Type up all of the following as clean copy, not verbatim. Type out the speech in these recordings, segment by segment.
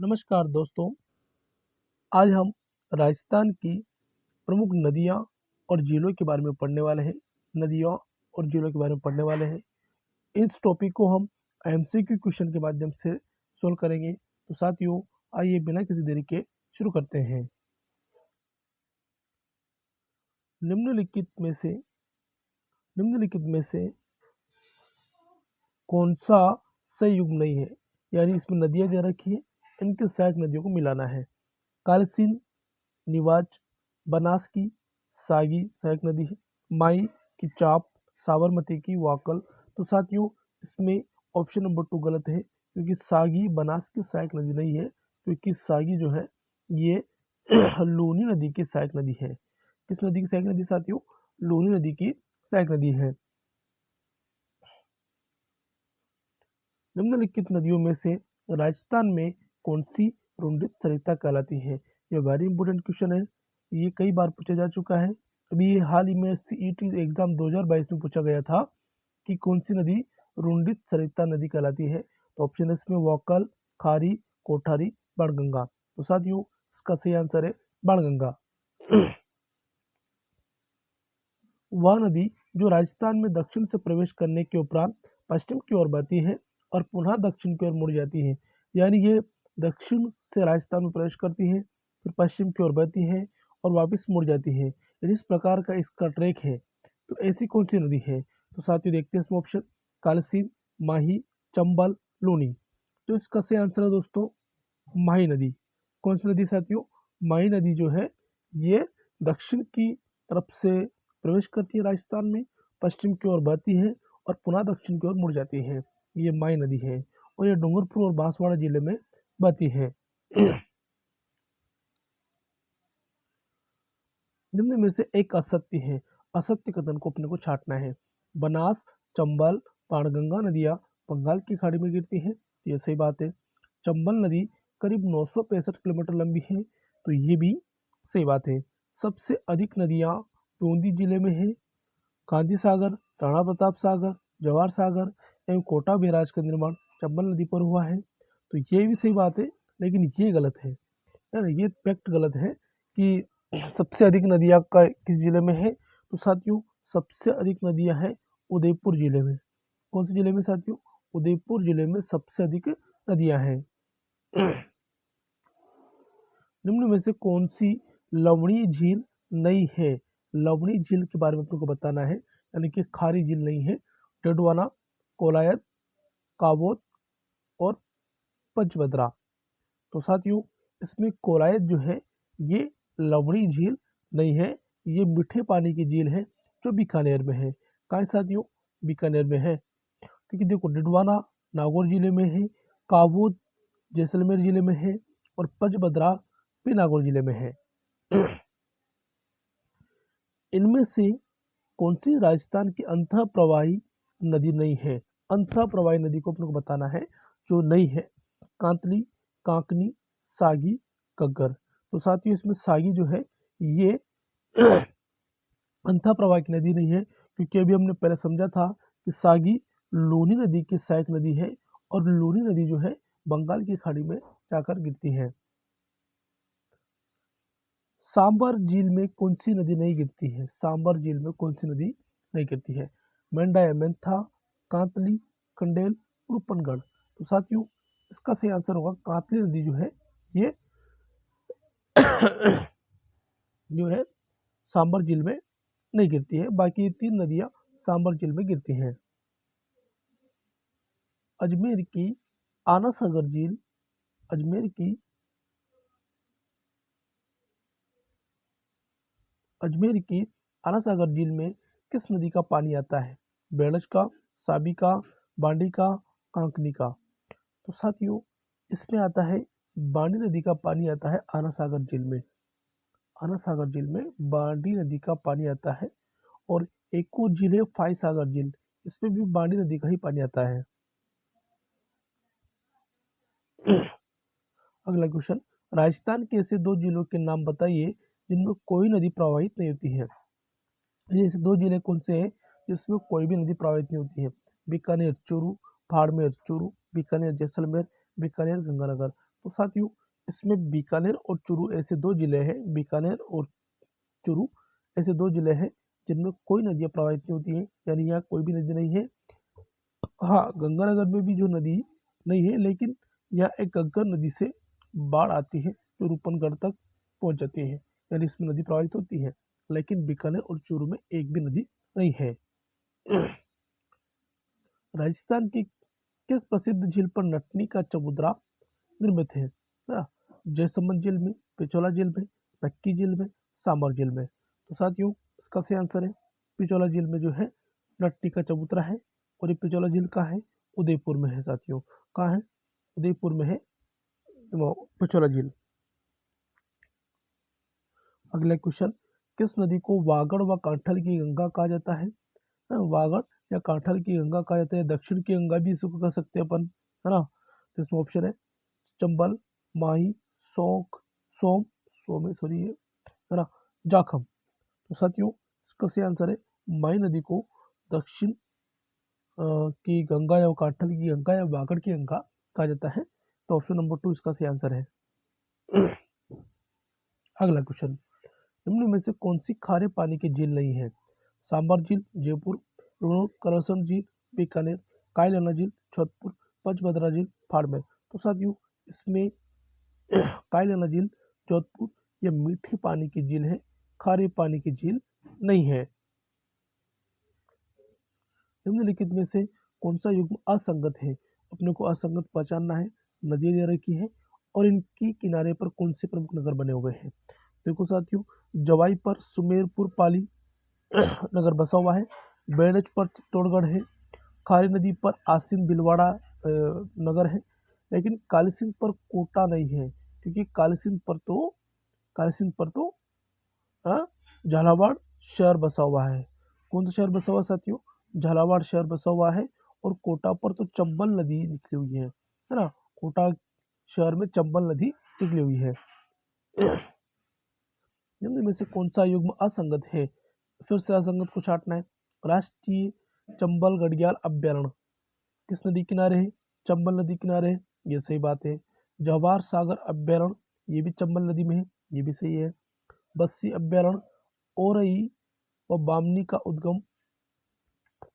नमस्कार दोस्तों। आज हम राजस्थान की प्रमुख नदियाँ और झीलों के बारे में पढ़ने वाले हैं। नदियों और झीलों के बारे में पढ़ने वाले हैं। इस टॉपिक को हम एमसीक्यू क्वेश्चन के माध्यम से सोल्व करेंगे। तो साथियों, आइए बिना किसी देरी के शुरू करते हैं। निम्नलिखित में से कौन सा सही युग नहीं है? यानी इसमें नदियाँ दे रखी है, इनके सहायक नदियों को मिलाना है। कालसीन, निवाज, बनास की सागी सहायक नदी है। माई की चाप, साबरमती की वाकल। तो साथियों, इसमें ऑप्शन नंबर 2 गलत है, क्योंकि सागी बनास की सहायक नदी नहीं है, क्योंकि सागी जो है ये लूनी नदी की सहायक नदी है। किस नदी की सहायक नदी साथियों? लूनी नदी की सहायक नदी है। निम्नलिखित नदियों में से राजस्थान में कौन सी रुंडित सरिता कहलाती है? यह वेरी इंपॉर्टेंट क्वेश्चन है। ये कई बार पूछा जा चुका है। अभी ये हाल ही में सीईटी एग्जाम 2022 में पूछा गया था कि कौन सी नदी रुंडित सरिता नदी कहलाती है। तो ऑप्शन इसमें वोकल, खारी, कोठारी, बाणगंगा। तो साथियों, इसका सही आंसर है बाणगंगा। वह नदी जो राजस्थान में दक्षिण से प्रवेश करने के उपरांत पश्चिम की ओर बहती है और पुनः दक्षिण की ओर मुड़ जाती है। यानी ये दक्षिण से राजस्थान में प्रवेश करती है, फिर पश्चिम की ओर बहती है और वापस मुड़ जाती है। यदि इस प्रकार का इसका ट्रैक है, तो ऐसी कौन सी नदी है? तो साथियों, देखते हैं इसमें ऑप्शन। कालसीन, माही, चंबल, लूनी। तो इसका सही आंसर है दोस्तों माही नदी। कौन सी नदी साथियों? माही नदी जो है ये दक्षिण की तरफ से प्रवेश करती है राजस्थान में, पश्चिम की ओर बहती है और पुनः दक्षिण की ओर मुड़ जाती है। ये माही नदी है और ये डूंगरपुर और बांसवाड़ा जिले में बहती है। निम्न में से एक असत्य है। असत्य कथन को अपने को छांटना है। बनास, चंबल, बाणगंगा नदियां बंगाल की खाड़ी में गिरती हैं। तो ये सही बात है। चंबल नदी करीब 965 किलोमीटर लंबी है। तो ये भी सही बात है। सबसे अधिक नदियां बूंदी जिले में है। गांधी सागर, राणा प्रताप सागर, जवाहर सागर एवं कोटा बैराज का निर्माण चंबल नदी पर हुआ है। तो ये भी सही बात है, लेकिन ये गलत है ना, ये फैक्ट गलत है कि सबसे अधिक नदियां का किस जिले में है। तो साथियों, सबसे अधिक नदियां हैं उदयपुर जिले में। कौन से जिले में साथियों? उदयपुर जिले में सबसे अधिक नदियां हैं। निम्न में से कौन सी लवणीय झील नहीं है? लवणीय झील के बारे में आपको बताना है, यानी कि खारी झील नहीं है। डेडवाना, कोलायत, काबोत और पंचभद्रा। तो साथियों, इसमें कोलायत जो है ये लवणी झील नहीं है, ये मीठे पानी की झील है जो बीकानेर में है। कहाँ है साथियों? बीकानेर में है। क्योंकि देखो, डिडवाना नागौर जिले में है, काबूत जैसलमेर जिले में है और पंचभद्रा भी नागौर जिले में है। इनमें से कौन सी राजस्थान की अंतः प्रवाही नदी नहीं है? अंतः प्रवाही नदी को अपने को बताना है जो नहीं है। कांतली, कांकनी, सागी, गग्गर। तो साथियों, इसमें सागी जो है ये अंतः प्रवाह की नदी नहीं है, क्योंकि अभी हमने पहले समझा था कि सागी लूनी नदी की सहायक नदी है और लूनी नदी जो है बंगाल की खाड़ी में जाकर गिरती है। सांबर झील में कौन सी नदी नहीं गिरती है? सांबर झील में कौन सी नदी नहीं गिरती है? मेंढा या मेंथा, कांतली, कंडेल, रूपनगढ़। तो साथियों, इसका सही आंसर होगा कांतली नदी जो है ये जो है सांबर झील में नहीं गिरती है। बाकी ये 3 नदियां सांबर झील में गिरती हैं। अजमेर की आना सागर झील, अजमेर की अजमेर की आना सागर झील में किस नदी का पानी आता है? बेड़ज का, साबी का, बांडी का, कांकनी का। तो साथियों, इसमें आता है बांडी नदी का पानी आता है आना सागर झील में। आना सागर झील में बांडी नदी का पानी आता है। और एक और झील है फाई सागर झील, इसमें भी बांडी नदी का ही पानी आता है। अगला क्वेश्चन, राजस्थान के ऐसे 2 जिलों के नाम बताइए जिनमें कोई नदी प्रवाहित नहीं होती है। ये ऐसे 2 जिले कौन से हैं जिसमें कोई भी नदी प्रवाहित नहीं होती है? बीकानेर चूरू, बाड़मेर चूरू, बीकानेर जैसलमेर, बीकानेर गंगानगर। तो साथियों इसमें बीकानेर और चूरू ऐसे दो जिले हैं, बीकानेर और चूरू ऐसे दो जिले हैं जिनमें कोई नदियाँ प्रवाहित नहीं होती हैं, यानी यहाँ कोई भी नदी नहीं है। हाँ, गंगानगर में भी जो नदी नहीं है, लेकिन यहाँ एक गग्गर नदी से बाढ़ आती है जो रूपनगढ़ तक पहुँच जाती है, यानी इसमें नदी प्रवाहित होती है। लेकिन बीकानेर और चूरू में एक भी नदी नहीं है। राजस्थान की किस प्रसिद्ध झील पर नटनी का चबूतरा निर्मित है ना? जयसमंद झील में, पिछोला झील में, नक्की झील में, सांबर झील में। तो साथियों इसका सही आंसर है पिछोला झील में जो है नटनी का चबूतरा है। और ये पिछोला झील कहाँ है? उदयपुर में है साथियों। कहाँ है? उदयपुर में है वो पिछोला झील। अगला क्वेश्चन, किस नदी को वागड़ व कांठल की गंगा कहा जाता है? वागड़ या कांठल की गंगा कहा जाता है, दक्षिण की गंगा भी इसको कह सकते हैं अपन, है ना? तो इसमें ऑप्शन है चंबल, माही, सोख, सोम, सोमे सॉरी है ना, जाखम। तो साथियों इसका सही आंसर है माही नदी को दक्षिण की गंगा या कांठल की गंगा या वागड़ की गंगा कहा जाता है। तो ऑप्शन नंबर 2 इसका सही आंसर है। अगला क्वेश्चन, निम्न में से कौन सी खारे पानी की झील नहीं है? सांबर झील, जयपुर, करसन झील, बीकानेर, कायलाना झील, जोधपुर, पंचभद्रा झील, बाड़मेर। तो साथियों इसमें कायलाना झील, जोधपुर ये मीठे पानी की झील है, खारे पानी की झील नहीं है। निम्नलिखित में से कौन सा युग्म असंगत है? अपने को असंगत पहचानना है। नदी दे रखी है और इनकी किनारे पर कौन से प्रमुख नगर बने हुए हैं? देखो साथियों जवाई पर सुमेरपुर पाली नगर बसा हुआ है, बेड़च पर चित्तौड़गढ़ है, खारी नदी पर आसिन भीलवाड़ा नगर है, लेकिन कालीसिंध पर कोटा नहीं है, क्योंकि कालीसिंध पर तो झालावाड़ शहर बसा हुआ है। कौन सा शहर बसा हुआ साथियों? झालावाड़ शहर बसा हुआ है। और कोटा पर तो चंबल नदी निकली हुई है ना? कोटा शहर में चंबल नदी निकली हुई है। निम्न में से कौन सा युग्म असंगत है? फिर से असंगत को छांटना है। राष्ट्रीय चंबल घड़ियाल अभ्यारण्य किस नदी किनारे है? चंबल नदी किनारे है, ये सही बात है। जवाहर सागर अभ्यारण्य ये भी चंबल नदी में है, ये भी सही है। बस्सी अभ्यारण्य ओरई व बामनी का उद्गम,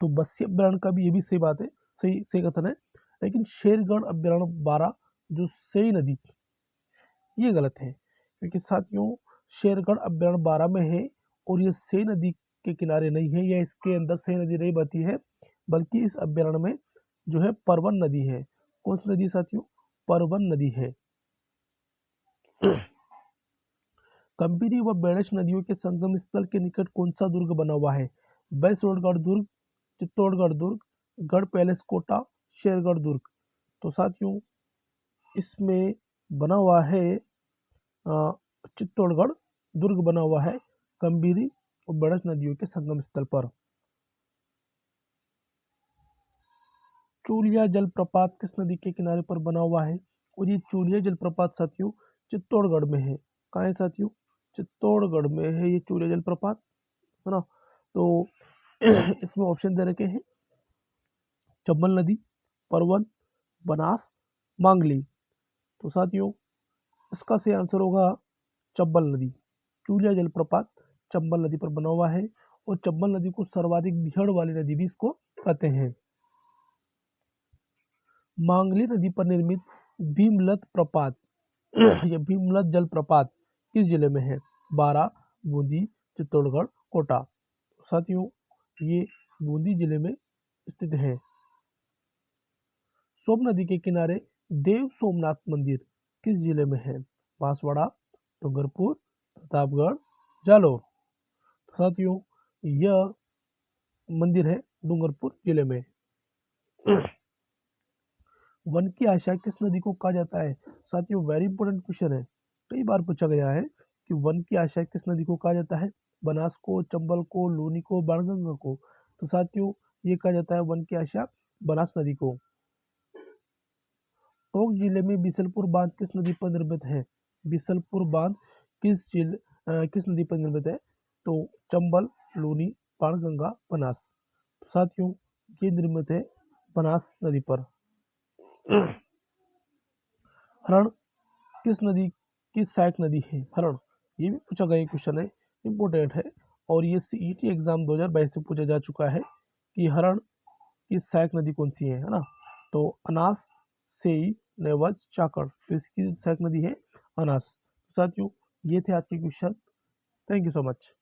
तो बस्सी अभ्यारण्य का भी ये भी सही बात है, सही सही कथन है। लेकिन शेरगढ़ अभ्यारण्य 12 जो सई नदी ये गलत है, क्योंकि साथियों शेरगढ़ अभ्यारण्य 12 में है और ये सई नदी के किनारे नहीं है, या इसके अंदर सई नदी नहीं बहती है, बल्कि इस अभ्यारण्य में जो है परवन नदी है। कौन सी नदी साथियों? परवन नदी है। कंबीरी व बेड़च नदियों के संगम स्थल के निकट कौन सा दुर्ग बना हुआ है? बैसोड़गढ़ दुर्ग, चित्तौड़गढ़ दुर्ग, गढ़ पैलेस कोटा, शेरगढ़ दुर्ग। तो साथियों इसमें बना हुआ है चित्तौड़गढ़ दुर्ग बना हुआ है कंबीरी और बेड़च नदियों के संगम स्थल पर। चूलिया जलप्रपात किस नदी के किनारे पर बना हुआ है? और ये चूलिया जलप्रपात साथियों चित्तौड़गढ़ में है। कहाँ है साथियों? चित्तौड़गढ़ में है ये चूलिया जलप्रपात, है ना? तो इसमें ऑप्शन दे रखे हैं चंबल नदी, परवन, बनास, मांगली। तो साथियों इसका सही आंसर होगा चंबल नदी। चूलिया जलप्रपात चंबल नदी पर बना हुआ है और चंबल नदी को सर्वाधिक बीहड़ वाली नदी भी इसको कहते हैं। मांगली नदी पर निर्मित भीमलत प्रपात या भीमलत जलप्रपात किस जिले में है? बारां, बूंदी, चित्तौड़गढ़, कोटा। साथियों ये बूंदी जिले में स्थित है। सोम नदी के किनारे देव सोमनाथ मंदिर किस जिले में है? बांसवाड़ा, डूंगरपुर, प्रतापगढ़, जालोर। साथियों यह मंदिर है डूंगरपुर जिले में। वन की आशा किस नदी को कहा जाता है? साथियों वेरी इंपॉर्टेंट क्वेश्चन है, कई बार पूछा गया है कि वन की आशा किस नदी को कहा जाता है? बनास को, चंबल को, लूनी को, बाणगंगा को। तो साथियों ये कहा जाता है वन की आशा बनास नदी को। टोंक जिले में बिसलपुर बांध किस नदी पर निर्मित है? बिसलपुर बांध किस नदी पर निर्मित है? तो चंबल, लूनी, बाणगंगा, बनास। तो साथियों ये निर्मित है बनास नदी पर। हरण किस नदी की सहायक नदी है? हरण। ये भी पूछा गया क्वेश्चन है, इंपॉर्टेंट है। और ये सीईटी एग्जाम 2022 में पूछा जा चुका है कि हरण की सहायक नदी कौन सी है ना? तो अनास, सेई, नेवज, चाकड़, तो इसकी सहायक नदी है अनास। साथियों, ये थे आज के question. Thank you so much.